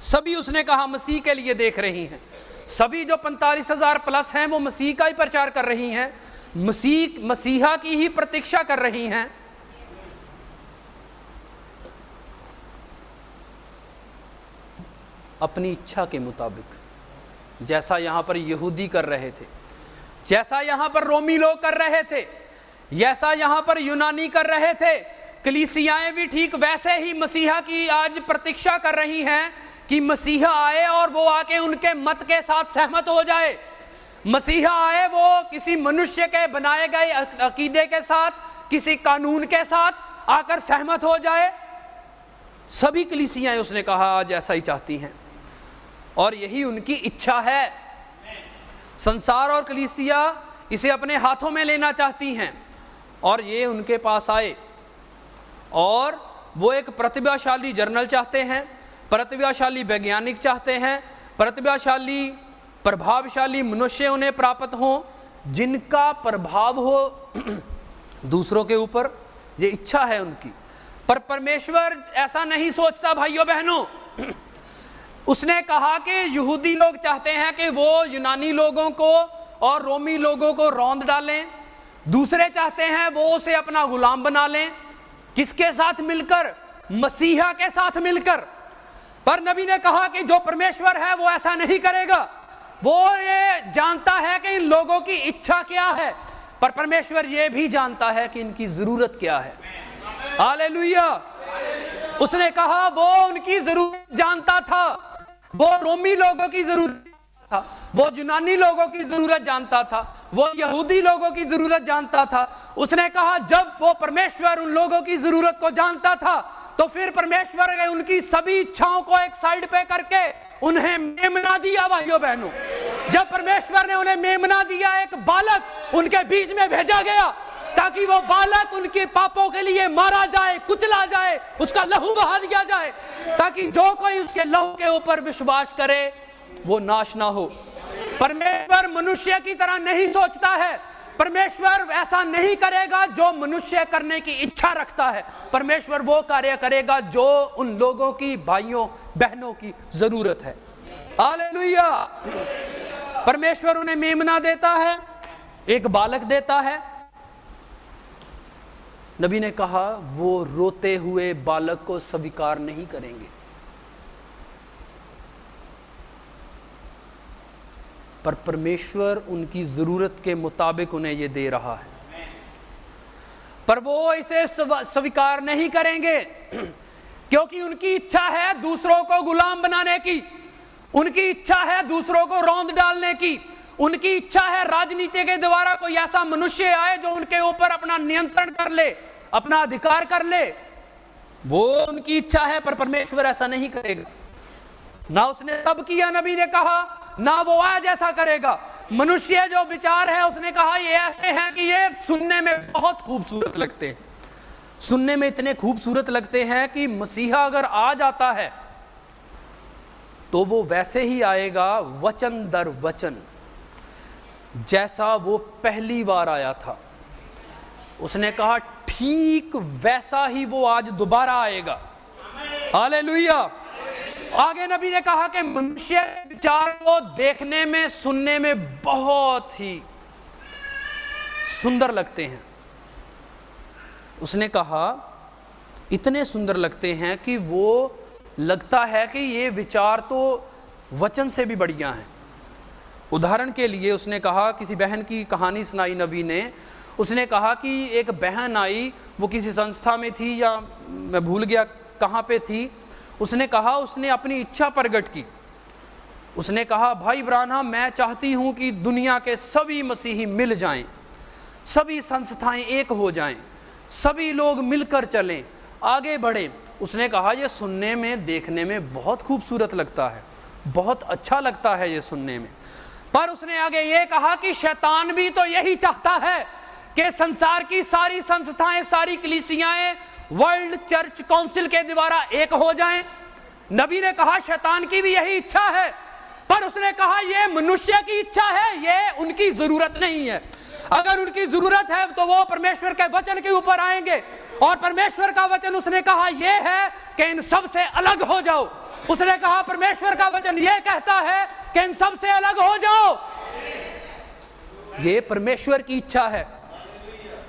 सभी, उसने कहा मसीह के लिए देख रही हैं। सभी जो 45,000 प्लस हैं वो मसीह का ही प्रचार कर रही हैं, मसीहा की ही प्रतीक्षा कर रही हैं। अपनी इच्छा के मुताबिक, जैसा यहां पर यहूदी कर रहे थे, जैसा यहां पर रोमी लोग कर रहे थे, जैसा यहां पर यूनानी कर रहे थे, कलीसियाएं भी ठीक वैसे ही मसीहा की आज प्रतीक्षा कर रही हैं कि मसीहा आए और वो आके उनके मत के साथ सहमत हो जाए। मसीहा आए वो किसी मनुष्य के बनाए गए अकीदे के साथ, किसी कानून के साथ आकर सहमत हो जाए। सभी कलीसियाएं, उसने कहा, आज ऐसा ही चाहती हैं और यही उनकी इच्छा है। संसार और कलीसिया इसे अपने हाथों में लेना चाहती हैं और ये उनके पास आए और वो एक प्रतिभाशाली जर्नल चाहते हैं, प्रतिभाशाली वैज्ञानिक चाहते हैं, प्रतिभाशाली प्रभावशाली मनुष्य उन्हें प्राप्त हो जिनका प्रभाव हो दूसरों के ऊपर। ये इच्छा है उनकी। पर परमेश्वर ऐसा नहीं सोचता भाइयों बहनों। उसने कहा कि यहूदी लोग चाहते हैं कि वो यूनानी लोगों को और रोमी लोगों को रौंद डालें, दूसरे चाहते हैं वो उसे अपना गुलाम बना लें। किसके साथ मिलकर? मसीहा के साथ मिलकर। पर नबी ने कहा कि जो परमेश्वर है वो ऐसा नहीं करेगा। वो ये जानता है कि इन लोगों की इच्छा क्या है, पर परमेश्वर ये भी जानता है कि इनकी जरूरत क्या है। हालेलुया। उसने कहा वो उनकी जरूरत जानता था, वो रोमी लोगों की जरूरत था, वो यूनानी लोगों की जरूरत जानता था, वो यहूदी लोगों की जरूरत जानता था। उसने कहा जब वो परमेश्वर उन लोगों की जरूरत को जानता था तो फिर परमेश्वर ने उनकी सभी इच्छाओं को एक साइड पे करके उन्हें मेमना दिया। भाइयों बहनों, जब परमेश्वर ने उन्हें मेमना दिया, एक बालक उनके बीच में भेजा गया ताकि वो बालक उनके पापों के लिए मारा जाए, कुचला जाए, उसका लहू बहा दिया जाए, ताकि जो कोई उसके लहू के ऊपर विश्वास करे वो नाश ना हो। परमेश्वर मनुष्य की तरह नहीं सोचता है। परमेश्वर ऐसा नहीं करेगा जो मनुष्य करने की इच्छा रखता है। परमेश्वर वो कार्य करेगा जो उन लोगों की, भाइयों बहनों की जरूरत है। हालेलुया। परमेश्वर उन्हें मेमना देता है, एक बालक देता है। नबी ने कहा वो रोते हुए बालक को स्वीकार नहीं करेंगे, पर परमेश्वर उनकी जरूरत के मुताबिक उन्हें यह दे रहा है, पर वो इसे स्वीकार नहीं करेंगे क्योंकि उनकी इच्छा है दूसरों को गुलाम बनाने की, उनकी इच्छा है दूसरों को रौंद डालने की, उनकी इच्छा है राजनीति के द्वारा कोई ऐसा मनुष्य आए जो उनके ऊपर अपना नियंत्रण कर ले, अपना अधिकार कर ले। वो उनकी इच्छा है, पर परमेश्वर ऐसा नहीं करेगा। ना उसने तब किया, नबी ने कहा, ना वो आज ऐसा करेगा। मनुष्य जो विचार है, उसने कहा ये ऐसे हैं कि ये सुनने में बहुत खूबसूरत लगते हैं, सुनने में इतने खूबसूरत लगते हैं कि मसीहा अगर आ जाता है तो वो वैसे ही आएगा वचन दर वचन जैसा वो पहली बार आया था। उसने कहा ठीक वैसा ही वो आज दोबारा आएगा। हालेलुया। आगे नबी ने कहा कि मनुष्य विचार को देखने में, सुनने में बहुत ही सुंदर लगते हैं। उसने कहा इतने सुंदर लगते हैं कि वो लगता है कि ये विचार तो वचन से भी बढ़िया हैं। उदाहरण के लिए उसने कहा, किसी बहन की कहानी सुनाई नबी ने। उसने कहा कि एक बहन आई, वो किसी संस्था में थी या मैं भूल गया कहाँ पे थी। उसने कहा उसने अपनी इच्छा प्रकट की। उसने कहा भाई ब्रानहम, मैं चाहती हूँ कि दुनिया के सभी मसीही मिल जाएं, सभी संस्थाएं एक हो जाएं, सभी लोग मिलकर चलें, आगे बढ़ें। उसने कहा ये सुनने में, देखने में बहुत खूबसूरत लगता है, बहुत अच्छा लगता है ये सुनने में। पर उसने आगे ये कहा कि शैतान भी तो यही चाहता है कि संसार की सारी संस्थाएं, सारी कलीसियाएं वर्ल्ड चर्च काउंसिल के द्वारा एक हो जाएं। नबी ने कहा शैतान की भी यही इच्छा है, पर उसने कहा ये मनुष्य की इच्छा है, ये उनकी जरूरत नहीं है। अगर उनकी जरूरत है तो वो परमेश्वर के वचन के ऊपर आएंगे, और परमेश्वर का वचन उसने कहा ये है कि इन सब से अलग हो जाओ। उसने कहा परमेश्वर का वचन ये कहता है कि इन सब से अलग हो जाओ। ये परमेश्वर की इच्छा है,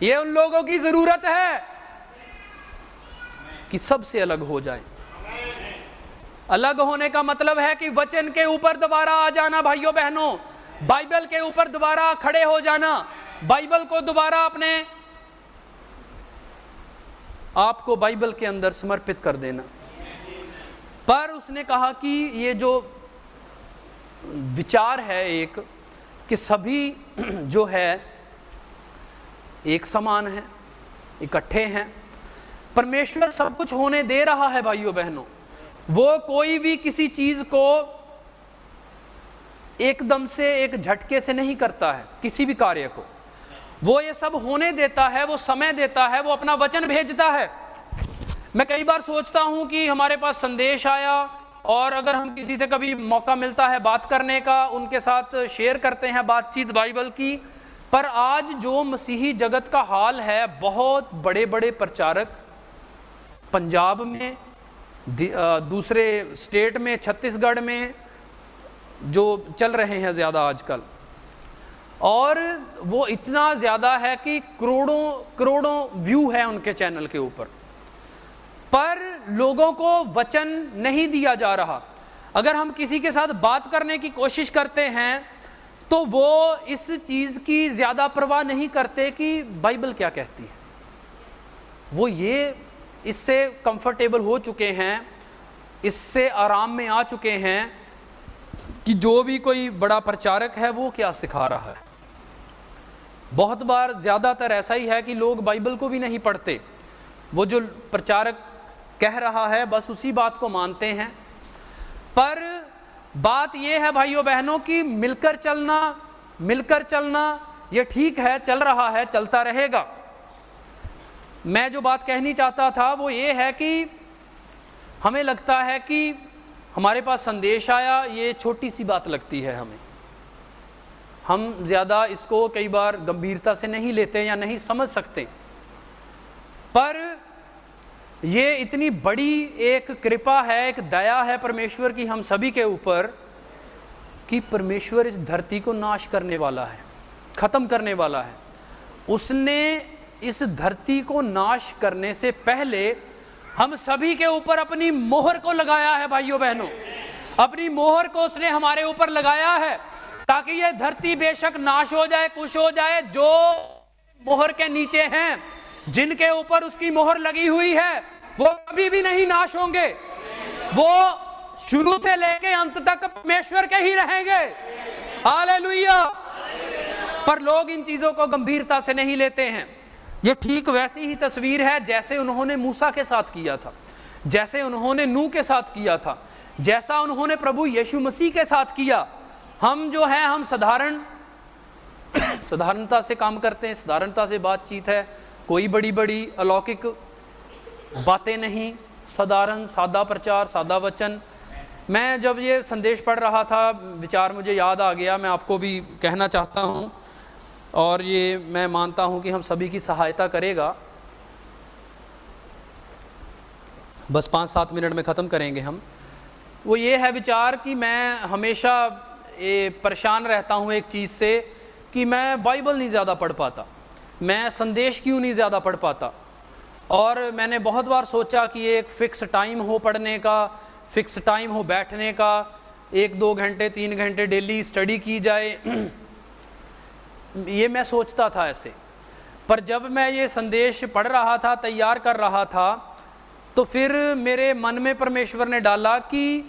ये उन लोगों की जरूरत है कि सबसे अलग हो जाए। अलग होने का मतलब है कि वचन के ऊपर दोबारा आ जाना। भाइयों बहनों, बाइबल के ऊपर दोबारा खड़े हो जाना, बाइबल को दोबारा अपने आप को बाइबल के अंदर समर्पित कर देना। पर उसने कहा कि ये जो विचार है एक, कि सभी जो है एक समान है, इकट्ठे हैं। परमेश्वर सब कुछ होने दे रहा है भाइयों बहनों। वो कोई भी किसी चीज को एकदम से, एक झटके से नहीं करता है। किसी भी कार्य को वो ये सब होने देता है, वो समय देता है, वो अपना वचन भेजता है। मैं कई बार सोचता हूं कि हमारे पास संदेश आया, और अगर हम किसी से कभी मौका मिलता है बात करने का, उनके साथ शेयर करते हैं बातचीत बाइबल की। पर आज जो मसीही जगत का हाल है, बहुत बड़े बड़े प्रचारक पंजाब में, दूसरे स्टेट में, छत्तीसगढ़ में जो चल रहे हैं ज़्यादा आजकल, और वो इतना ज़्यादा है कि करोड़ों करोड़ों व्यू है उनके चैनल के ऊपर। पर लोगों को वचन नहीं दिया जा रहा, अगर हम किसी के साथ बात करने की कोशिश करते हैं तो वो इस चीज़ की ज़्यादा परवाह नहीं करते कि बाइबल क्या कहती है। वो ये इससे कंफर्टेबल हो चुके हैं, इससे आराम में आ चुके हैं कि जो भी कोई बड़ा प्रचारक है वो क्या सिखा रहा है। बहुत बार ज़्यादातर ऐसा ही है कि लोग बाइबल को भी नहीं पढ़ते, वो जो प्रचारक कह रहा है बस उसी बात को मानते हैं। पर बात यह है भाइयों बहनों कि मिलकर चलना ये ठीक है, चल रहा है, चलता रहेगा। मैं जो बात कहनी चाहता था वो ये है कि हमें लगता है कि हमारे पास संदेश आया, ये छोटी सी बात लगती है हमें, हम ज़्यादा इसको कई बार गंभीरता से नहीं लेते या नहीं समझ सकते। पर ये इतनी बड़ी एक कृपा है, एक दया है परमेश्वर की हम सभी के ऊपर कि परमेश्वर इस धरती को नाश करने वाला है, ख़त्म करने वाला है। उसने इस धरती को नाश करने से पहले हम सभी के ऊपर अपनी मोहर को लगाया है। भाइयों बहनों, अपनी मोहर को उसने हमारे ऊपर लगाया है ताकि ये धरती बेशक नाश हो जाए, कुछ हो जाए, जो मोहर के नीचे हैं, जिनके ऊपर उसकी मोहर लगी हुई है, वो कभी भी नहीं नाश होंगे। वो शुरू से लेके अंत तक परमेश्वर के ही रहेंगे। हालेलुया। पर लोग इन चीजों को गंभीरता से नहीं लेते हैं। ये ठीक वैसी ही तस्वीर है जैसे उन्होंने मूसा के साथ किया था, जैसे उन्होंने नूह के साथ किया था, जैसा उन्होंने प्रभु यीशु मसीह के साथ किया। हम जो है हम साधारणता से काम करते हैं, साधारणता से बातचीत है, कोई बड़ी बड़ी अलौकिक बातें नहीं, साधारण सादा प्रचार, सादा वचन। मैं जब ये संदेश पढ़ रहा था, विचार मुझे याद आ गया, मैं आपको भी कहना चाहता हूँ और ये मैं मानता हूँ कि हम सभी की सहायता करेगा। बस 5-7 मिनट में ख़त्म करेंगे हम। वो ये है विचार कि मैं हमेशा परेशान रहता हूँ एक चीज़ से कि मैं बाइबल नहीं ज़्यादा पढ़ पाता, मैं संदेश क्यों नहीं ज़्यादा पढ़ पाता। और मैंने बहुत बार सोचा कि एक फ़िक्स टाइम हो पढ़ने का, फ़िक्स टाइम हो बैठने का, 1-2 घंटे 3 घंटे डेली स्टडी की जाए, ये मैं सोचता था ऐसे। पर जब मैं ये संदेश पढ़ रहा था, तैयार कर रहा था, तो फिर मेरे मन में परमेश्वर ने डाला कि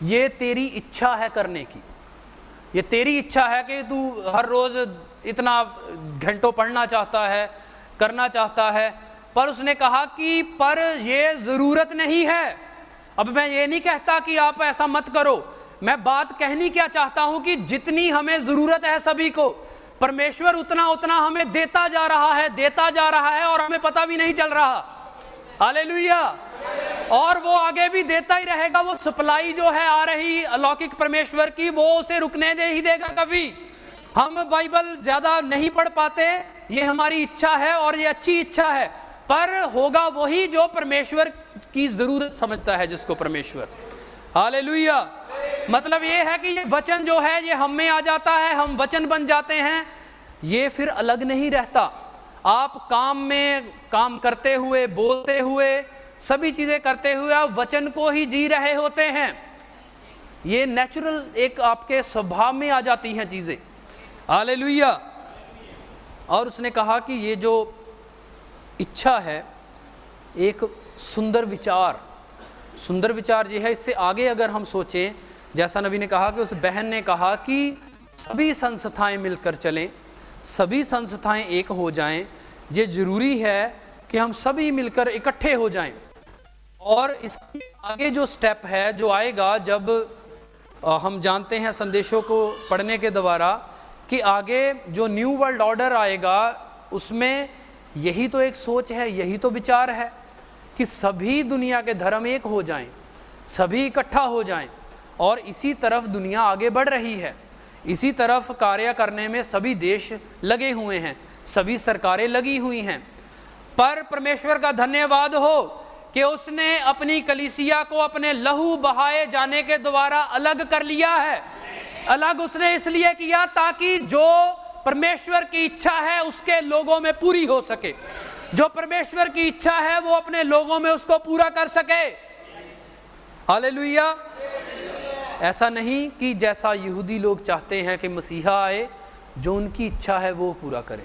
ये तेरी इच्छा है करने की, ये तेरी इच्छा है कि तू हर रोज़ इतना घंटों पढ़ना चाहता है, करना चाहता है। पर उसने कहा कि पर ये ज़रूरत नहीं है। अब मैं ये नहीं कहता कि आप ऐसा मत करो, मैं बात कहनी क्या चाहता हूँ कि जितनी हमें ज़रूरत है सभी को, परमेश्वर उतना उतना हमें देता जा रहा है और हमें पता भी नहीं चल रहा। हालेलुया। और वो आगे भी देता ही रहेगा। वो सप्लाई जो है आ रही अलौकिक परमेश्वर की, वो उसे रुकने दे ही देगा कभी। हम बाइबल ज़्यादा नहीं पढ़ पाते, ये हमारी इच्छा है और ये अच्छी इच्छा है, पर होगा वही जो परमेश्वर की ज़रूरत समझता है, जिसको परमेश्वर। हालेलुया। मतलब ये है कि ये वचन जो है ये हम में आ जाता है, हम वचन बन जाते हैं, ये फिर अलग नहीं रहता। आप काम में काम करते हुए, बोलते हुए, सभी चीज़ें करते हुए आप वचन को ही जी रहे होते हैं। ये नेचुरल एक आपके स्वभाव में आ जाती हैं चीज़ें। हालेलुया। और उसने कहा कि ये जो इच्छा है, एक सुंदर विचार ये है। इससे आगे अगर हम सोचें, जैसा नबी ने कहा कि उस बहन ने कहा कि सभी संस्थाएं मिलकर चलें, सभी संस्थाएं एक हो जाएं। ये ज़रूरी है कि हम सभी मिलकर इकट्ठे हो जाएं। और इसके आगे जो स्टेप है जो आएगा, जब हम जानते हैं संदेशों को पढ़ने के द्वारा कि आगे जो न्यू वर्ल्ड ऑर्डर आएगा, उसमें यही तो एक सोच है, यही तो विचार है कि सभी दुनिया के धर्म एक हो जाएं, सभी इकट्ठा हो जाएं। और इसी तरफ दुनिया आगे बढ़ रही है, इसी तरफ कार्य करने में सभी देश लगे हुए हैं, सभी सरकारें लगी हुई हैं। पर परमेश्वर का धन्यवाद हो कि उसने अपनी कलीसिया को अपने लहू बहाए जाने के द्वारा अलग कर लिया है। अलग उसने इसलिए किया ताकि जो परमेश्वर की इच्छा है उसके लोगों में पूरी हो सके, जो परमेश्वर की इच्छा है वो अपने लोगों में उसको पूरा कर सके। हालेलुया। ऐसा नहीं कि जैसा यहूदी लोग चाहते हैं कि मसीहा आए, जो उनकी इच्छा है वो पूरा करें।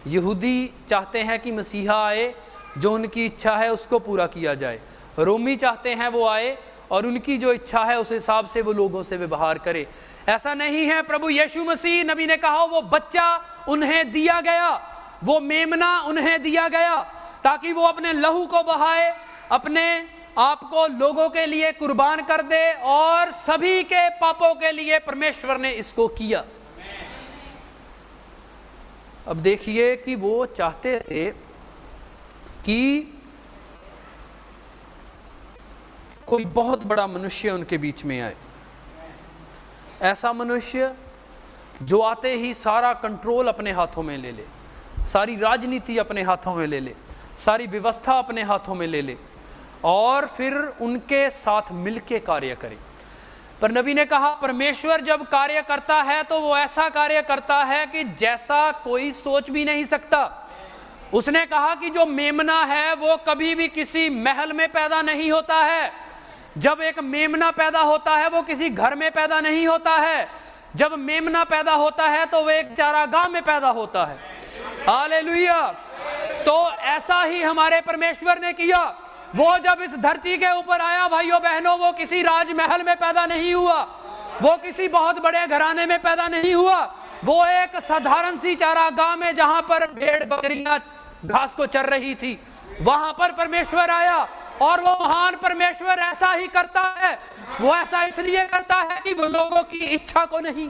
यहूदी चाहते हैं कि मसीहा आए, जो उनकी इच्छा है उसको पूरा किया जाए। रोमी चाहते हैं वो आए और उनकी जो इच्छा है उस हिसाब से वो लोगों से व्यवहार करे। ऐसा नहीं है। प्रभु यीशु मसीह, नबी ने कहा, वो बच्चा उन्हें दिया गया, वो मेमना उन्हें दिया गया ताकि वो अपने लहू को बहाए, अपने आपको लोगों के लिए कुर्बान कर दे, और सभी के पापों के लिए परमेश्वर ने इसको किया। अब देखिए कि वो चाहते थे कि कोई बहुत बड़ा मनुष्य उनके बीच में आए, ऐसा मनुष्य जो आते ही सारा कंट्रोल अपने हाथों में ले ले, सारी राजनीति अपने हाथों में ले ले, सारी व्यवस्था अपने हाथों में ले ले और फिर उनके साथ मिलके कार्य करे। पर नबी ने कहा परमेश्वर जब कार्य करता है तो वो ऐसा कार्य करता है कि जैसा कोई सोच भी नहीं सकता। उसने कहा कि जो मेमना है वो कभी भी किसी महल में पैदा नहीं होता है। जब एक मेमना पैदा होता है वो किसी घर में पैदा नहीं होता है। जब मेमना पैदा होता है तो वो एक चारागाह में पैदा होता है। हालेलुया। तो ऐसा ही हमारे परमेश्वर ने किया। वो जब इस धरती के ऊपर आया, भाइयों बहनों, वो किसी राजमहल में पैदा नहीं हुआ, वो किसी बहुत बड़े घराने में पैदा नहीं हुआ, वो एक साधारण सी चारागाह में जहां पर भेड़ बकरियां घास को चर रही थी, वहां पर परमेश्वर आया। और वो महान परमेश्वर ऐसा ही करता है। वो ऐसा इसलिए करता है कि वो लोगों की इच्छा को नहीं,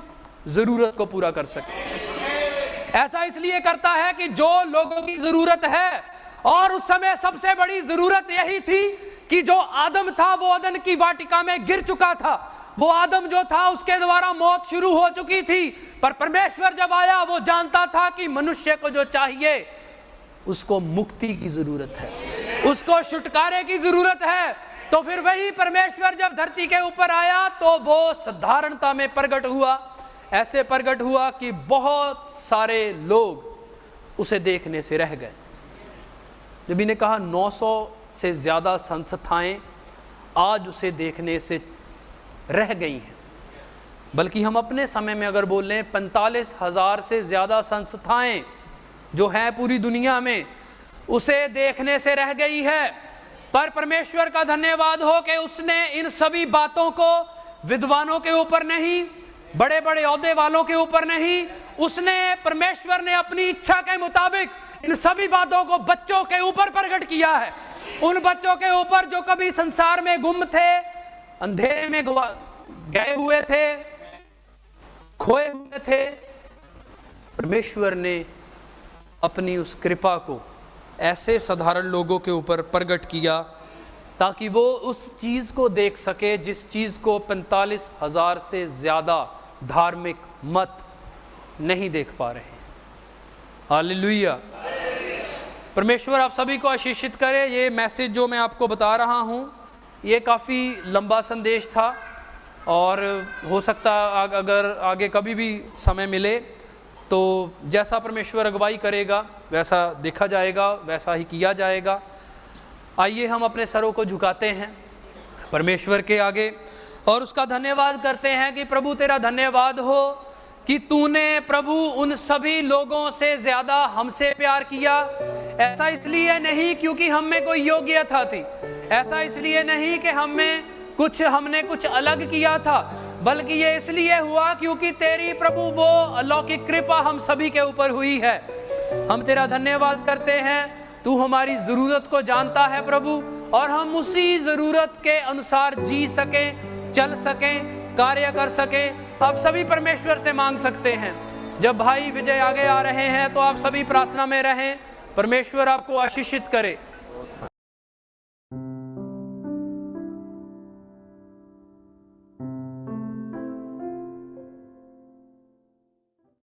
जरूरत को पूरा कर सके। ऐसा इसलिए करता है कि जो लोगों की जरूरत है, और उस समय सबसे बड़ी जरूरत यही थी कि जो आदम था वो अदन की वाटिका में गिर चुका था। वो आदम जो था उसके द्वारा मौत शुरू हो चुकी थी। पर परमेश्वर जब आया वो जानता था कि मनुष्य को जो चाहिए उसको मुक्ति की जरूरत है, उसको छुटकारे की जरूरत है। तो फिर वही परमेश्वर जब धरती के ऊपर आया तो वो साधारणता में प्रकट हुआ। ऐसे प्रकट हुआ कि बहुत सारे लोग उसे देखने से रह गए। नबी ने कहा 900 से ज़्यादा संस्थाएं आज उसे देखने से रह गई हैं। बल्कि हम अपने समय में अगर बोल लें 45,000 से ज़्यादा संस्थाएं जो हैं पूरी दुनिया में, उसे देखने से रह गई है। पर परमेश्वर का धन्यवाद हो कि उसने इन सभी बातों को विद्वानों के ऊपर नहीं, बड़े बड़े ओहदे वालों के ऊपर नहीं, उसने परमेश्वर ने अपनी इच्छा के मुताबिक इन सभी बातों को बच्चों के ऊपर प्रकट किया है। उन बच्चों के ऊपर जो कभी संसार में गुम थे, अंधेरे में गए हुए थे, खोए हुए थे। परमेश्वर ने अपनी उस कृपा को ऐसे साधारण लोगों के ऊपर प्रकट किया ताकि वो उस चीज को देख सके जिस चीज को 45,000 से ज्यादा धार्मिक मत नहीं देख पा रहे। हालेलुया। परमेश्वर आप सभी को आशीषित करे। ये मैसेज जो मैं आपको बता रहा हूँ ये काफ़ी लंबा संदेश था और हो सकता अगर आगे कभी भी समय मिले तो जैसा परमेश्वर अगुवाई करेगा वैसा देखा जाएगा, वैसा ही किया जाएगा। आइए हम अपने सरों को झुकाते हैं परमेश्वर के आगे और उसका धन्यवाद करते हैं कि प्रभु तेरा धन्यवाद हो कि तूने प्रभु उन सभी लोगों से ज़्यादा हमसे प्यार किया। ऐसा इसलिए नहीं क्योंकि हम में कोई योग्यता थी, ऐसा इसलिए नहीं कि हमने कुछ अलग किया था, बल्कि ये इसलिए हुआ क्योंकि तेरी प्रभु वो अलौकिक कृपा हम सभी के ऊपर हुई है। हम तेरा धन्यवाद करते हैं। तू हमारी ज़रूरत को जानता है प्रभु, और हम उसी ज़रूरत के अनुसार जी सकें, चल सकें, कार्य कर सकें। आप सभी परमेश्वर से मांग सकते हैं। जब भाई विजय आगे आ रहे हैं तो आप सभी प्रार्थना में रहें। परमेश्वर आपको आशीषित करे।